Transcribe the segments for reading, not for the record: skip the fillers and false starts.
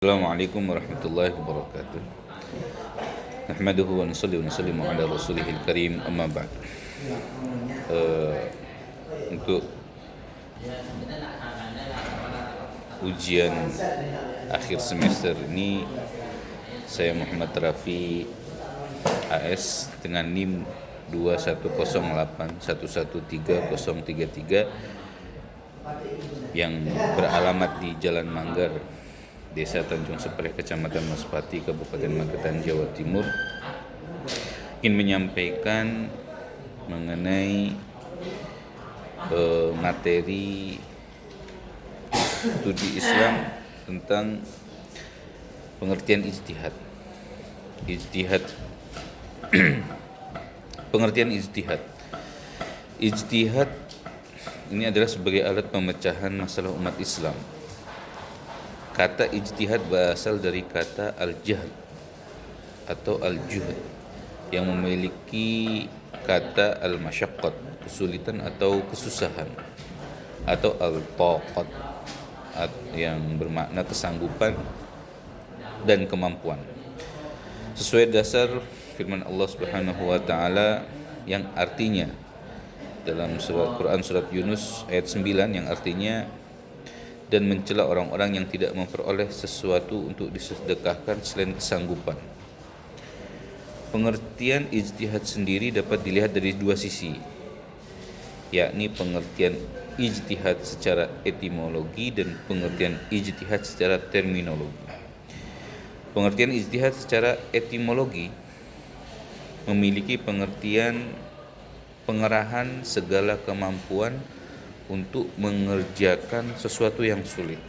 Assalamualaikum warahmatullahi wabarakatuh. Nahmaduhu wa nusalli wa nusallimu ala rasulihil karim, amma ba'd. Untuk ujian akhir semester ini, saya Muhammad Rafi AS dengan NIM 2108113033 yang beralamat di Jalan Manggar, Desa Tanjung Sepreh, Kecamatan Maspati, Kabupaten Magetan, Jawa Timur, ingin menyampaikan mengenai materi studi Islam tentang pengertian ijtihad. Pengertian ijtihad. Ijtihad ini adalah sebagai alat pemecahan masalah umat Islam. Kata ijtihad berasal dari kata al-jahl atau al-juhd yang memiliki kata al-masyaqqat, kesulitan atau kesusahan, atau al-taqat yang bermakna kesanggupan dan kemampuan. Sesuai dasar firman Allah Subhanahu wa taala yang artinya dalam surat Quran surat Yunus ayat 9 yang artinya, dan mencela orang-orang yang tidak memperoleh sesuatu untuk disedekahkan selain kesanggupan. Pengertian ijtihad sendiri dapat dilihat dari dua sisi, yakni pengertian ijtihad secara etimologi dan pengertian ijtihad secara terminologi. Pengertian ijtihad secara etimologi memiliki pengertian pengerahan segala kemampuan untuk mengerjakan sesuatu yang sulit.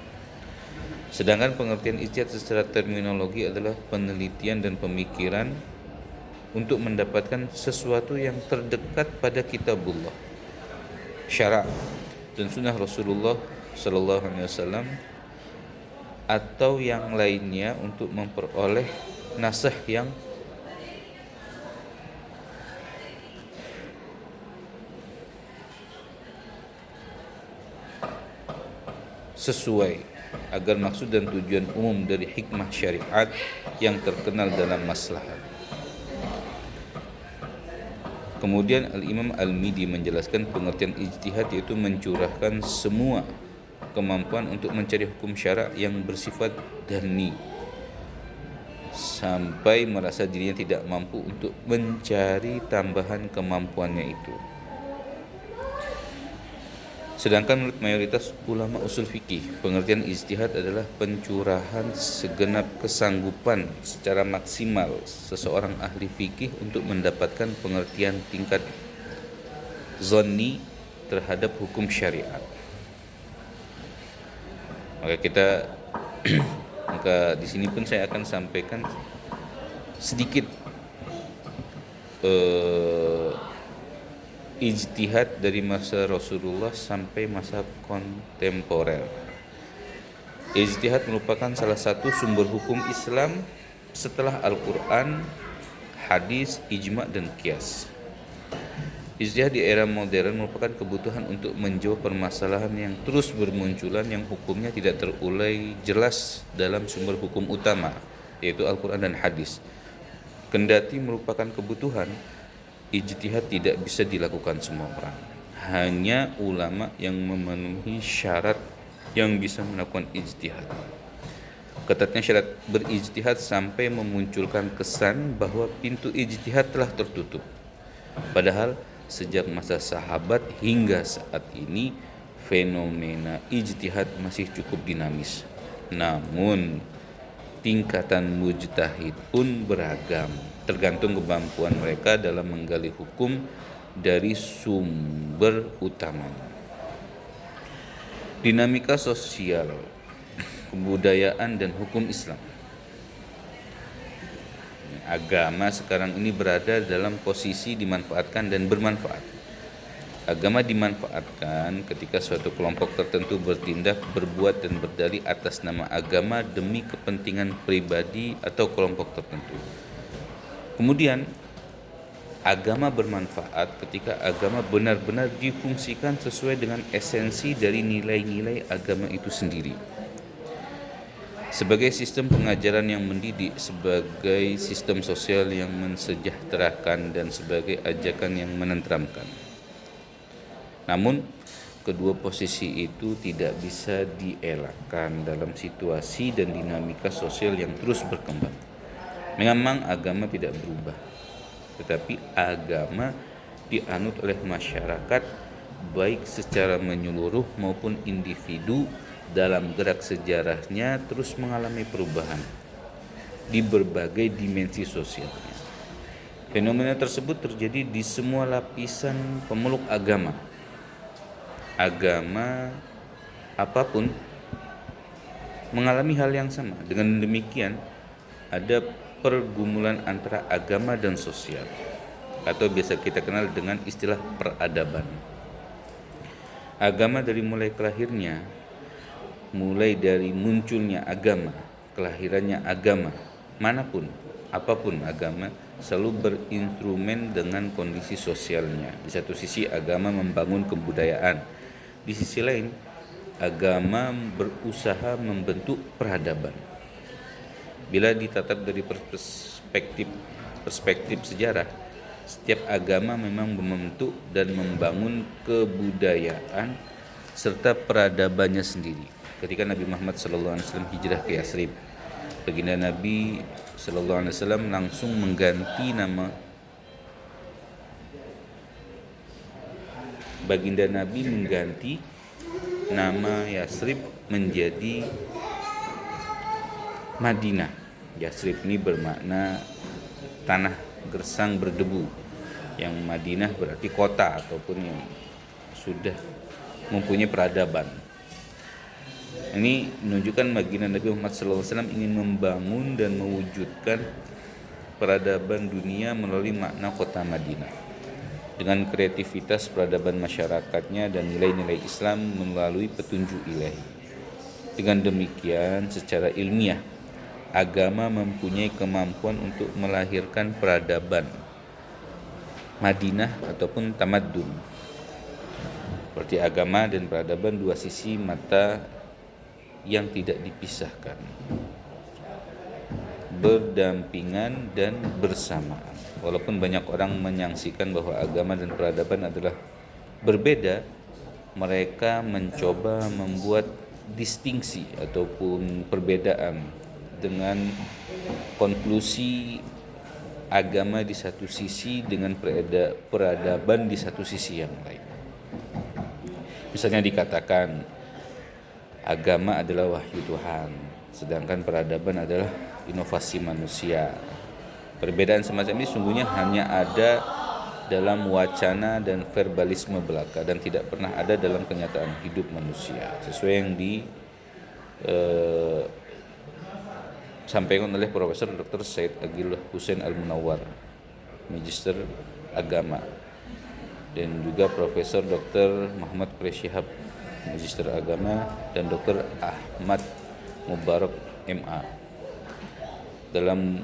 Sedangkan pengertian ijtihad secara terminologi adalah penelitian dan pemikiran untuk mendapatkan sesuatu yang terdekat pada kitabullah, syara' dan sunnah Rasulullah sallallahu alaihi wasallam, atau yang lainnya untuk memperoleh nasah yang sesuai agar maksud dan tujuan umum dari hikmah syariat yang terkenal dalam maslahat. Kemudian Al-Imam Al-Midi menjelaskan pengertian ijtihad yaitu mencurahkan semua kemampuan untuk mencari hukum syara' yang bersifat dhanni sampai merasa dirinya tidak mampu untuk mencari tambahan kemampuannya itu. Sedangkan menurut mayoritas ulama usul fikih, pengertian ijtihad adalah pencurahan segenap kesanggupan secara maksimal seseorang ahli fikih untuk mendapatkan pengertian tingkat zonni terhadap hukum syariat. Maka di sini pun saya akan sampaikan sedikit ijtihad dari masa Rasulullah sampai masa kontemporer. Ijtihad merupakan salah satu sumber hukum Islam setelah Al-Quran, hadis, ijma' dan qiyas. Ijtihad di era modern merupakan kebutuhan untuk menjawab permasalahan yang terus bermunculan yang hukumnya tidak terurai jelas dalam sumber hukum utama, yaitu Al-Quran dan hadis. Kendati merupakan kebutuhan, ijtihad tidak bisa dilakukan semua orang. Hanya ulama yang memenuhi syarat yang bisa melakukan ijtihad. Ketatnya syarat berijtihad sampai memunculkan kesan bahwa pintu ijtihad telah tertutup. Padahal sejak masa sahabat hingga saat ini fenomena ijtihad masih cukup dinamis. Namun tingkatan mujtahid pun beragam, tergantung kemampuan mereka dalam menggali hukum dari sumber utamanya. Dinamika sosial, kebudayaan dan hukum Islam. Agama sekarang ini berada dalam posisi dimanfaatkan dan bermanfaat. Agama dimanfaatkan ketika suatu kelompok tertentu bertindak, berbuat dan berdalih atas nama agama demi kepentingan pribadi atau kelompok tertentu. Kemudian agama bermanfaat ketika agama benar-benar difungsikan sesuai dengan esensi dari nilai-nilai agama itu sendiri. sebagai sistem pengajaran yang mendidik, sebagai sistem sosial yang mensejahterakan, dan sebagai ajakan yang menenteramkan. Namun, kedua posisi itu tidak bisa dielakkan dalam situasi dan dinamika sosial yang terus berkembang. Memang agama tidak berubah, tetapi agama dianut oleh masyarakat baik secara menyeluruh maupun individu dalam gerak sejarahnya terus mengalami perubahan di berbagai dimensi sosialnya. Fenomena tersebut terjadi di semua lapisan pemeluk agama. Agama apapun mengalami hal yang sama. Dengan demikian, ada pergumulan antara agama dan sosial, atau biasa kita kenal dengan istilah peradaban. Agama dari mulai dari munculnya agama, kelahirannya agama, manapun, apapun agama, selalu berinstrumen dengan kondisi sosialnya. Di satu sisi agama membangun kebudayaan, di sisi lain agama berusaha membentuk peradaban. Bila ditatap dari perspektif sejarah, setiap agama memang membentuk dan membangun kebudayaan serta peradabannya sendiri. Ketika Nabi Muhammad SAW hijrah ke Yasrib, baginda Nabi SAW langsung mengganti nama Yasrib menjadi Madinah. Yasrib ini bermakna tanah gersang berdebu, yang Madinah berarti kota ataupun yang sudah mempunyai peradaban. Ini menunjukkan baginda Nabi Muhammad SAW ingin membangun dan mewujudkan peradaban dunia melalui makna kota Madinah. Dengan kreativitas peradaban masyarakatnya dan nilai-nilai Islam melalui petunjuk ilahi. Dengan demikian, secara ilmiah, agama mempunyai kemampuan untuk melahirkan peradaban Madinah ataupun tamaddun. Seperti agama dan peradaban dua sisi mata yang tidak dipisahkan, berdampingan dan bersamaan. Walaupun banyak orang menyaksikan bahwa agama dan peradaban adalah berbeda, mereka mencoba membuat distingsi ataupun perbedaan dengan konklusi agama di satu sisi dengan peradaban di satu sisi yang lain. Misalnya dikatakan agama adalah wahyu Tuhan, sedangkan peradaban adalah inovasi manusia. Perbedaan semacam ini sungguhnya hanya ada dalam wacana dan verbalisme belaka dan tidak pernah ada dalam kenyataan hidup manusia, sesuai yang disampaikan oleh Profesor Dr. Said Agil Hussein Al-Munawwar, Magister Agama, dan juga Profesor Dr. Muhammad Quraish Shihab, Magister Agama, dan Dr. Ahmad Mubarak MA dalam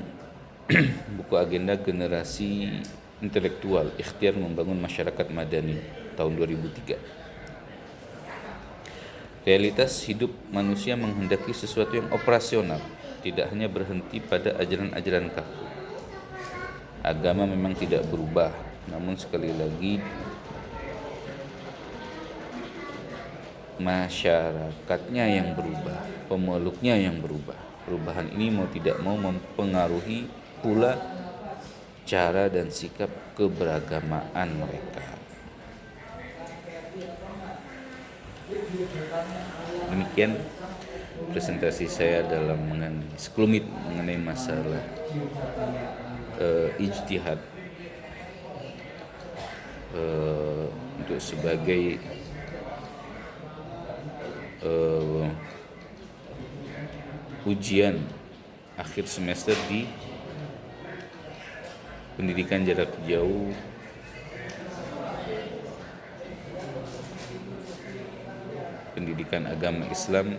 buku agenda generasi intelektual ikhtiar membangun masyarakat madani tahun 2003. Realitas hidup manusia menghendaki sesuatu yang operasional, tidak hanya berhenti pada ajaran-ajaran kaku. Agama memang tidak berubah, namun sekali lagi masyarakatnya yang berubah, pemeluknya yang berubah. Perubahan ini mau tidak mau mempengaruhi pula cara dan sikap keberagamaan mereka. Demikian presentasi saya dalam sekelumit mengenai masalah ijtihad untuk sebagai ujian akhir semester di pendidikan jarak jauh pendidikan agama Islam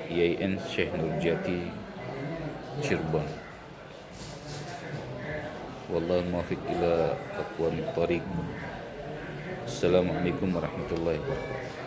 IAIN Syekh Nurjati Cirebon. Wallahu muwaffiq ila aqwamit thoriq. Assalamualaikum warahmatullahi wabarakatuh.